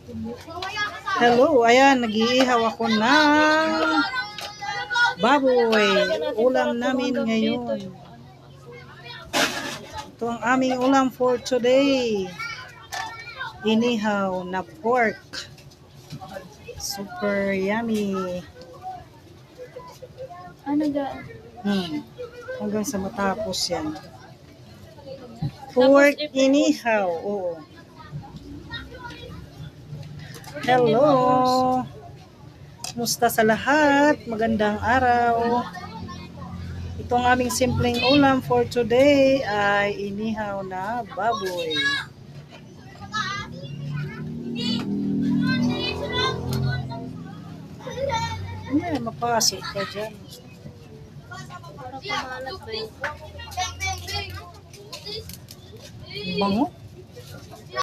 Hello, ayan, nag-iihaw ako ng baboy. Ulam namin ngayon. Ito ang aming ulam for today. Inihaw na pork. Super yummy. Ano ga? Hanggang sa matapos yan. Pork inihaw. Oo. Hello. Musta sa lahat? Magandang araw. Itong aming simpleng ulam for today ay inihaw na baboy. Ano mapasok ka dyan? Para kumalat ba yun? Bango?